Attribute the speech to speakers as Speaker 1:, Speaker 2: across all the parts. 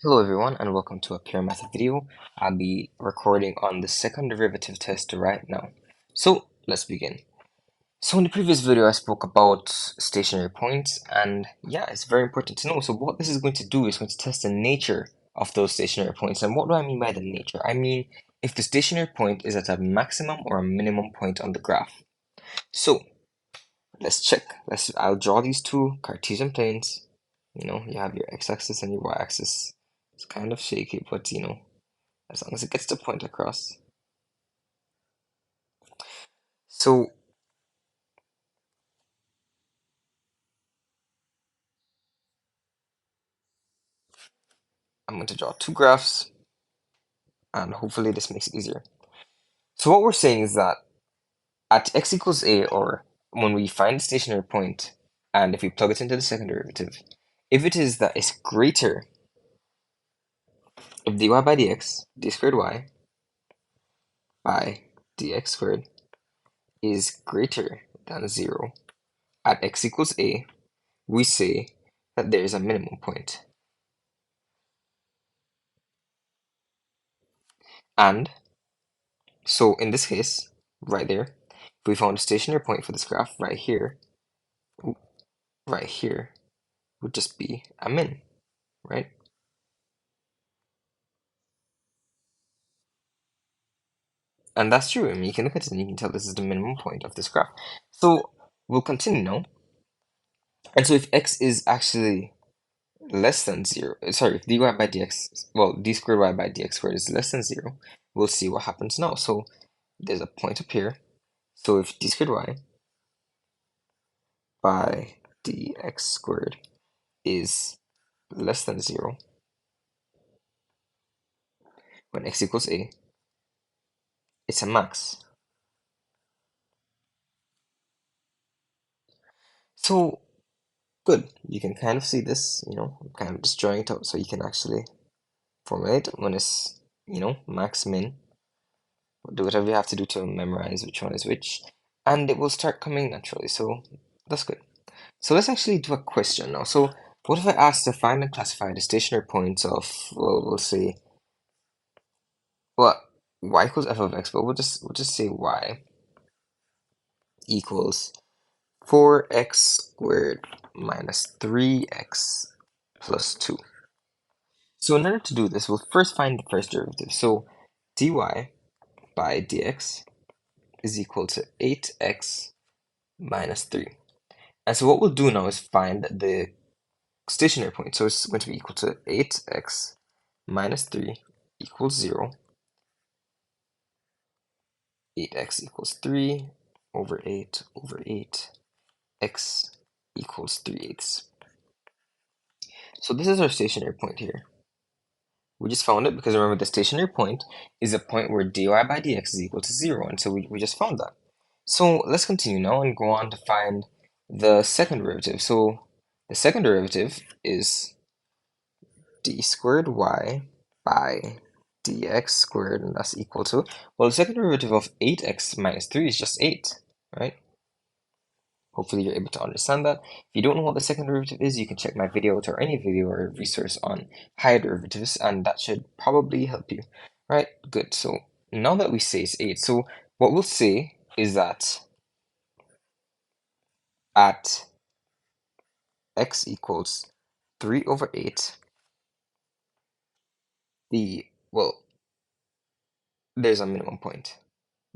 Speaker 1: Hello everyone and welcome to a pure math video. I'll be recording on the second derivative test right now. So let's begin. So in the previous video I spoke about stationary points and yeah, it's very important to know. So what this is going to do is going to test the nature of those stationary points. And what do I mean by the nature? I mean if the stationary point is at a maximum or a minimum point on the graph. So let's check. I'll draw these two Cartesian planes. You have your x-axis and your y-axis. It's kind of shaky, but as long as it gets the point across. So I'm going to draw two graphs, and hopefully this makes it easier. So what we're saying is that at x equals a, or when we find the stationary point, and if we plug it into the second derivative, if it is that it's greater, if dy by dx, d squared y by dx squared is greater than 0 at x equals a, we say that there is a minimum point. And so in this case, right there, if we found a stationary point for this graph right here would just be a min, right? And that's true. I mean, you can look at it and you can tell this is the minimum point of this graph. So we'll continue now. And so if x is actually less than 0, sorry, if dy by dx, well, d squared y by dx squared is less than 0, we'll see what happens now. So there's a point up here. So if d squared y by dx squared is less than 0, when x equals a, it's a max. So good, you can kind of see this, I'm kind of just drawing it out so you can actually formulate when it's, max, min. Do whatever you have to do to memorize which one is which, and it will start coming naturally, so that's good. So let's actually do a question now. So what if I ask to find and classify the stationary points of, well, we'll say, well, y equals f of x, but we'll just say y equals 4x squared minus 3x plus 2. So in order to do this, we'll first find the first derivative. So dy by dx is equal to 8x minus 3. And so what we'll do now is find the stationary point. So it's going to be equal to 8x minus 3 equals 0. 8x equals 3 over 8 over 8. X equals 3/8. So this is our stationary point here. We just found it because remember the stationary point is a point where dy by dx is equal to 0, and so we just found that. So let's continue now and go on to find the second derivative. So the second derivative is d squared y by dx squared, and that's equal to, well, the second derivative of 8x minus 3 is just 8, right? Hopefully you're able to understand that. If you don't know what the second derivative is, you can check my video or any video or resource on higher derivatives, and that should probably help you. Right, good. So now that we say it's 8, so what we'll say is that at x equals 3 over 8, well, there's a minimum point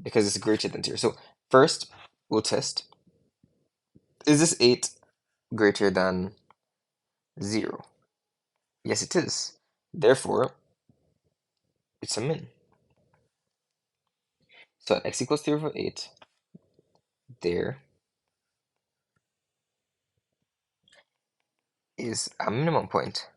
Speaker 1: because it's greater than 0. So first, we'll test, is this 8 greater than 0? Yes, it is. Therefore, it's a min. So at x equals 3 over 8, there is a minimum point.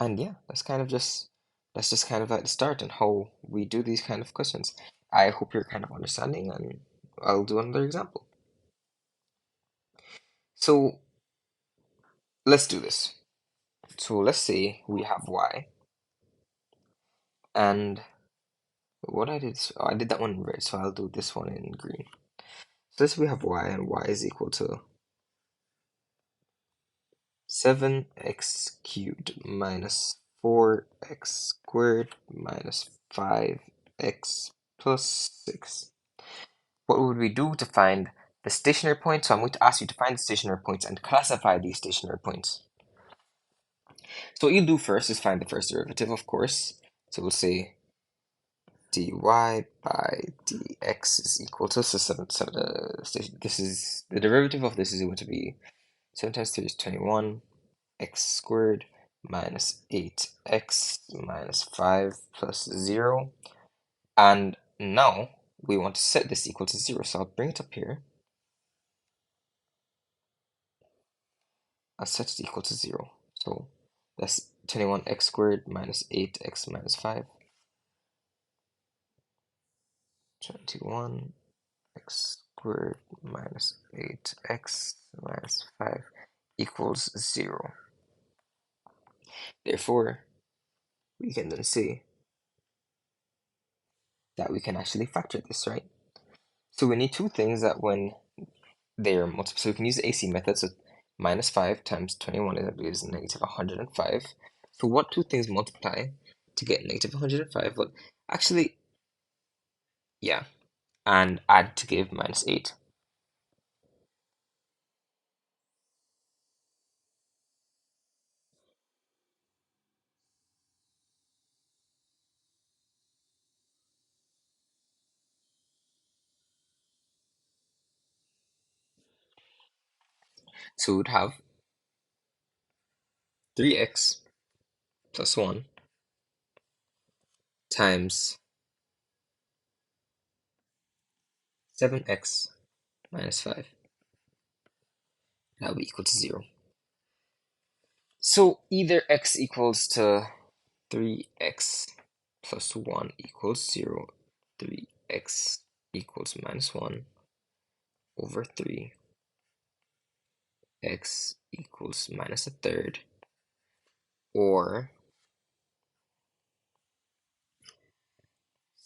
Speaker 1: And yeah, that's just kind of at the start and how we do these kind of questions. I hope you're kind of understanding, and I'll do another example. So let's do this. So let's say we have y, and what I did, I did that one in red, so I'll do this one in green. this we have y, and y is equal to 7x cubed minus 4x squared minus 5x plus 6. What would we do to find the stationary point? So I'm going to ask you to find the stationary points and classify these stationary points. So what you'll do first is find the first derivative, of course. So we'll say dy by dx is equal to, this is, the derivative of this is going to be 7 times 3 is 21, x squared minus 8x minus 5 plus 0. And now we want to set this equal to 0, so I'll bring it up here. I'll set it equal to 0. So that's 21x squared minus 8x minus 5. 21x squared minus 8x minus 5 equals 0. Therefore, we can then say that we can actually factor this, right? So we need two things that when they're multiple, so we can use the AC method. So minus 5 times 21 is, I believe, is negative 105. So what two things multiply to get negative 105? Well, actually, yeah, and add to give minus 8. So we'd have 3x plus 1 times 7x minus 5. That will be equal to 0. So either x equals to 3x plus 1 equals 0, 3x equals minus 1 over 3, x equals minus a third, or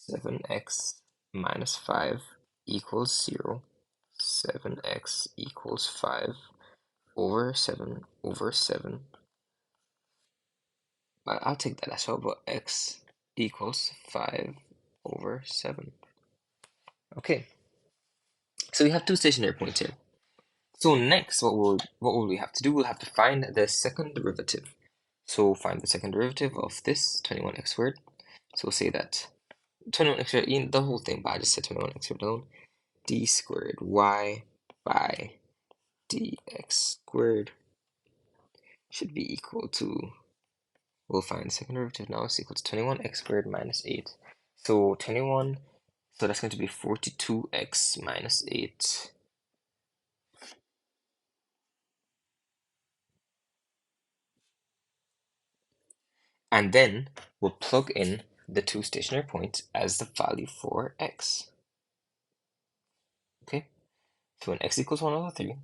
Speaker 1: 7x minus 5 equals 0, 7x equals 5 over 7 over 7. I'll take that as well, but x equals 5 over 7. Okay, so we have two stationary points here. So next, what will we have to do? We'll have to find the second derivative. So find the second derivative of this 21x squared. So we'll say that 21x squared, in the whole thing, but I just said 21x squared alone, d squared y by dx squared should be equal to, we'll find the second derivative now, is equal to 21x squared minus 8. So 21, so that's going to be 42x minus 8. And then we'll plug in the two stationary points as the value for x. Okay, so when x equals 1 over 3,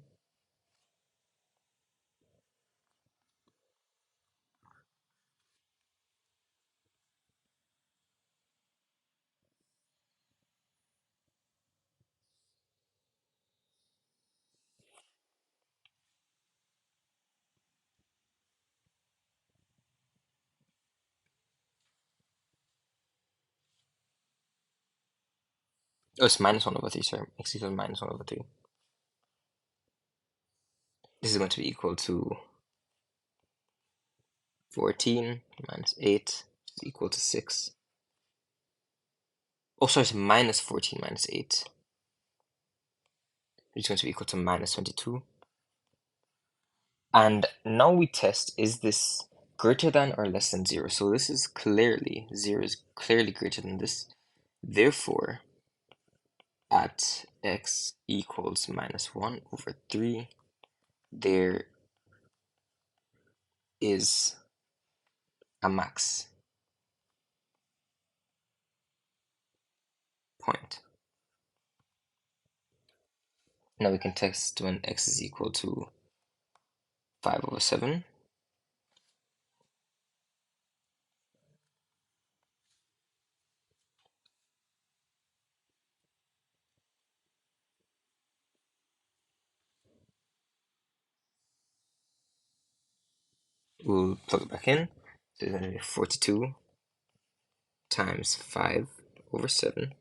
Speaker 1: oh, it's minus 1 over 3, sorry, x equals minus 1 over 3. This is going to be equal to 14 minus 8 is equal to 6. Oh, sorry, it's minus 14 minus 8, which is going to be equal to minus 22. And now we test, is this greater than or less than 0? So this is clearly, 0 is clearly greater than this. Therefore, at x equals minus 1 over 3, there is a max point. Now we can test when x is equal to 5 over 7. we'll plug it back in. So it's going to be 42 times 5 over 7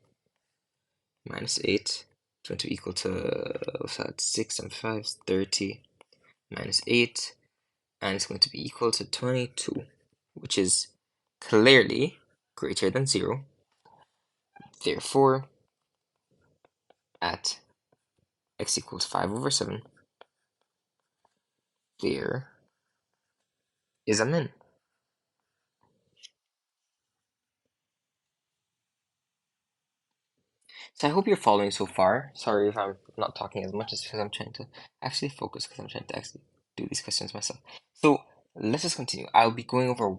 Speaker 1: minus 8. It's going to be equal to, what's that, 6 and 5 is 30 minus 8. And it's going to be equal to 22, which is clearly greater than 0. Therefore, at x equals 5 over 7, there is a min. So I hope you're following so far. Sorry if I'm not talking as much, as because I'm trying to actually focus, because I'm trying to actually do these questions myself. So let's just continue. I'll be going over